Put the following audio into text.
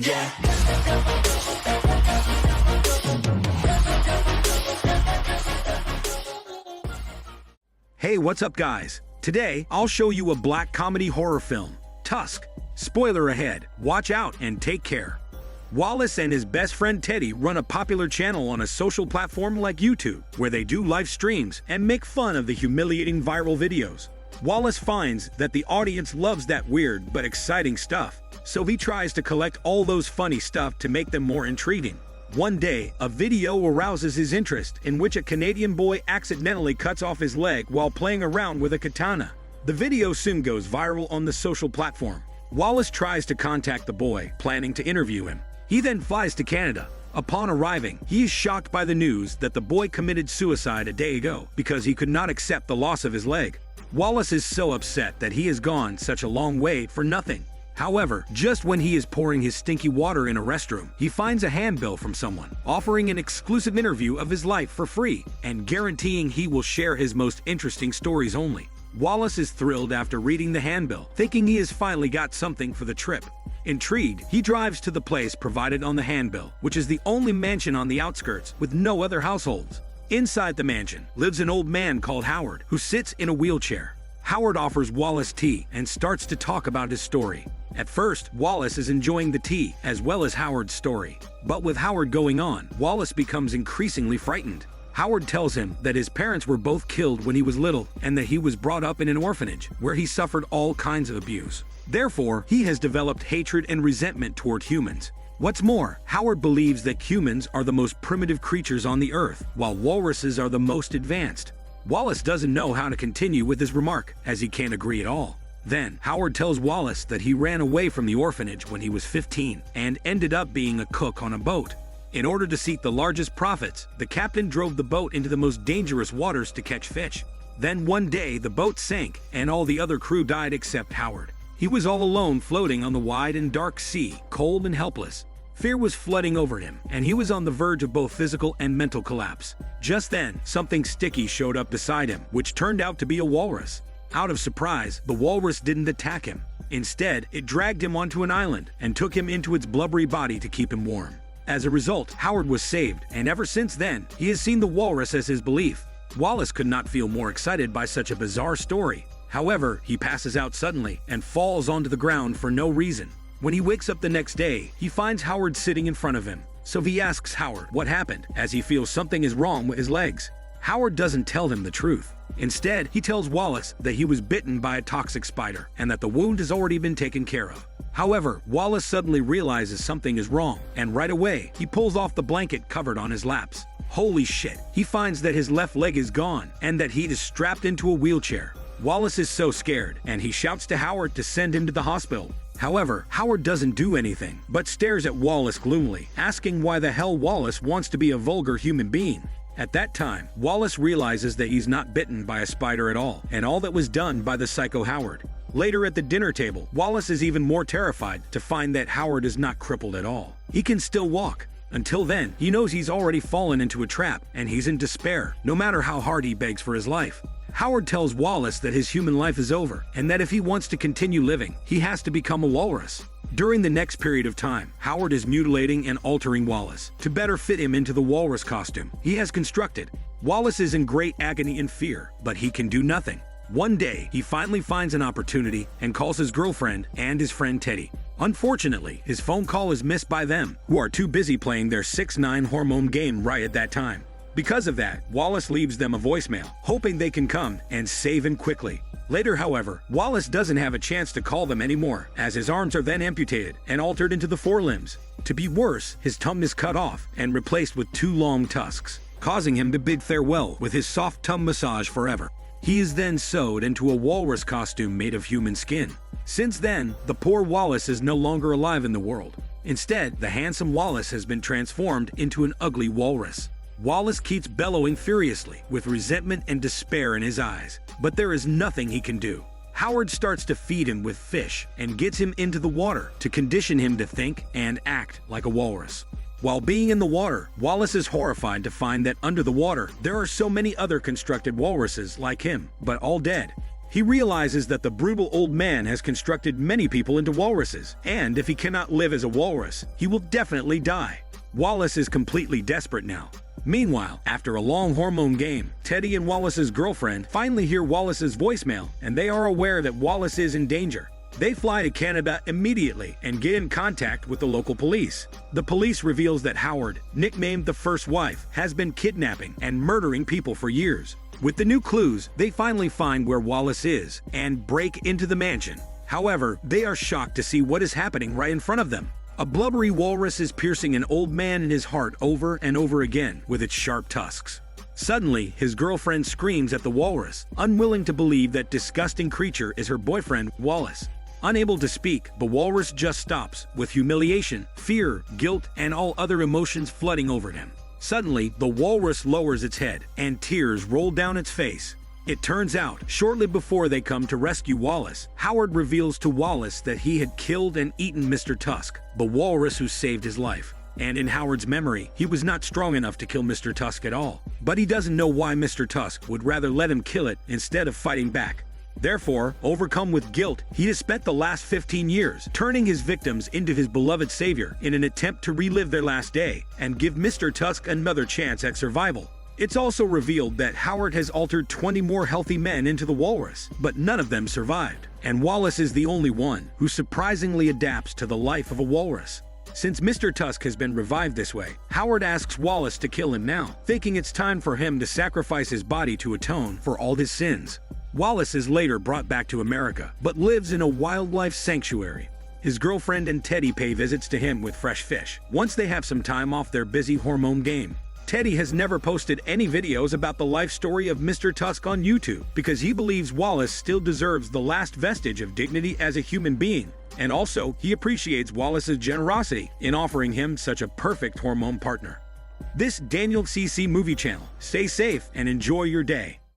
yeah. Hey, what's up guys? Today, I'll show you a black comedy horror film, Tusk. Spoiler ahead, watch out and take care. Wallace and his best friend Teddy run a popular channel on a social platform like YouTube, where they do live streams and make fun of the humiliating viral videos. Wallace finds that the audience loves that weird but exciting stuff, so he tries to collect all those funny stuff to make them more intriguing. One day, a video arouses his interest in which a Canadian boy accidentally cuts off his leg while playing around with a katana. The video soon goes viral on the social platform. Wallace tries to contact the boy, planning to interview him. He then flies to Canada. Upon arriving, he is shocked by the news that the boy committed suicide a day ago because he could not accept the loss of his leg. Wallace is so upset that he has gone such a long way for nothing. However, just when he is pouring his stinky water in a restroom, he finds a handbill from someone, offering an exclusive interview of his life for free, and guaranteeing he will share his most interesting stories only. Wallace is thrilled after reading the handbill, thinking he has finally got something for the trip. Intrigued, he drives to the place provided on the handbill, which is the only mansion on the outskirts with no other households. Inside the mansion lives an old man called Howard, who sits in a wheelchair. Howard offers Wallace tea and starts to talk about his story. At first, Wallace is enjoying the tea as well as Howard's story. But with Howard going on, Wallace becomes increasingly frightened. Howard tells him that his parents were both killed when he was little and that he was brought up in an orphanage where he suffered all kinds of abuse. Therefore, he has developed hatred and resentment toward humans. What's more, Howard believes that humans are the most primitive creatures on the earth, while walruses are the most advanced. Wallace doesn't know how to continue with his remark, as he can't agree at all. Then, Howard tells Wallace that he ran away from the orphanage when he was 15 and ended up being a cook on a boat. In order to seek the largest profits, the captain drove the boat into the most dangerous waters to catch fish. Then one day, the boat sank and all the other crew died except Howard. He was all alone floating on the wide and dark sea, cold and helpless. Fear was flooding over him, and he was on the verge of both physical and mental collapse. Just then, something sticky showed up beside him, which turned out to be a walrus. Out of surprise, the walrus didn't attack him. Instead, it dragged him onto an island and took him into its blubbery body to keep him warm. As a result, Howard was saved, and ever since then, he has seen the walrus as his belief. Wallace could not feel more excited by such a bizarre story. However, he passes out suddenly and falls onto the ground for no reason. When he wakes up the next day, he finds Howard sitting in front of him. So he asks Howard what happened, as he feels something is wrong with his legs. Howard doesn't tell him the truth. Instead, he tells Wallace that he was bitten by a toxic spider and that the wound has already been taken care of. However, Wallace suddenly realizes something is wrong, and right away, he pulls off the blanket covered on his laps. Holy shit, he finds that his left leg is gone and that he is strapped into a wheelchair. Wallace is so scared, and he shouts to Howard to send him to the hospital. However, Howard doesn't do anything, but stares at Wallace gloomily, asking why the hell Wallace wants to be a vulgar human being. At that time, Wallace realizes that he's not bitten by a spider at all, and all that was done by the psycho Howard. Later at the dinner table, Wallace is even more terrified to find that Howard is not crippled at all. He can still walk. Until then, he knows he's already fallen into a trap, and he's in despair, no matter how hard he begs for his life. Howard tells Wallace that his human life is over, and that if he wants to continue living, he has to become a walrus. During the next period of time, Howard is mutilating and altering Wallace to better fit him into the walrus costume he has constructed. Wallace is in great agony and fear, but he can do nothing. One day, he finally finds an opportunity and calls his girlfriend and his friend Teddy. Unfortunately, his phone call is missed by them, who are too busy playing their 6ix9ine hormone game right at that time. Because of that, Wallace leaves them a voicemail, hoping they can come and save him quickly. Later, however, Wallace doesn't have a chance to call them anymore, as his arms are then amputated and altered into the forelimbs. To be worse, his tongue is cut off and replaced with 2 long tusks, causing him to bid farewell with his soft tongue massage forever. He is then sewed into a walrus costume made of human skin. Since then, the poor Wallace is no longer alive in the world. Instead, the handsome Wallace has been transformed into an ugly walrus. Wallace keeps bellowing furiously, with resentment and despair in his eyes, but there is nothing he can do. Howard starts to feed him with fish and gets him into the water to condition him to think and act like a walrus. While being in the water, Wallace is horrified to find that under the water, there are so many other constructed walruses like him, but all dead. He realizes that the brutal old man has constructed many people into walruses, and if he cannot live as a walrus, he will definitely die. Wallace is completely desperate now. Meanwhile, after a long hormone game, Teddy and Wallace's girlfriend finally hear Wallace's voicemail, and they are aware that Wallace is in danger. They fly to Canada immediately and get in contact with the local police. The police reveals that Howard, nicknamed the First Wife, has been kidnapping and murdering people for years. With the new clues, they finally find where Wallace is and break into the mansion. However, they are shocked to see what is happening right in front of them. A blubbery walrus is piercing an old man in his heart over and over again with its sharp tusks. Suddenly, his girlfriend screams at the walrus, unwilling to believe that disgusting creature is her boyfriend, Wallace. Unable to speak, the walrus just stops, with humiliation, fear, guilt, and all other emotions flooding over him. Suddenly, the walrus lowers its head, and tears roll down its face. It turns out, shortly before they come to rescue Wallace, Howard reveals to Wallace that he had killed and eaten Mr. Tusk, the walrus who saved his life. And in Howard's memory, he was not strong enough to kill Mr. Tusk at all. But he doesn't know why Mr. Tusk would rather let him kill it instead of fighting back. Therefore, overcome with guilt, he has spent the last 15 years turning his victims into his beloved savior in an attempt to relive their last day and give Mr. Tusk another chance at survival. It's also revealed that Howard has altered 20 more healthy men into the walrus, but none of them survived, and Wallace is the only one who surprisingly adapts to the life of a walrus. Since Mr. Tusk has been revived this way, Howard asks Wallace to kill him now, thinking it's time for him to sacrifice his body to atone for all his sins. Wallace is later brought back to America, but lives in a wildlife sanctuary. His girlfriend and Teddy pay visits to him with fresh fish, once they have some time off their busy hormone game. Teddy has never posted any videos about the life story of Mr. Tusk on YouTube because he believes Wallace still deserves the last vestige of dignity as a human being. And also, he appreciates Wallace's generosity in offering him such a perfect hormone partner. This Daniel CC Movie Channel. Stay safe and enjoy your day.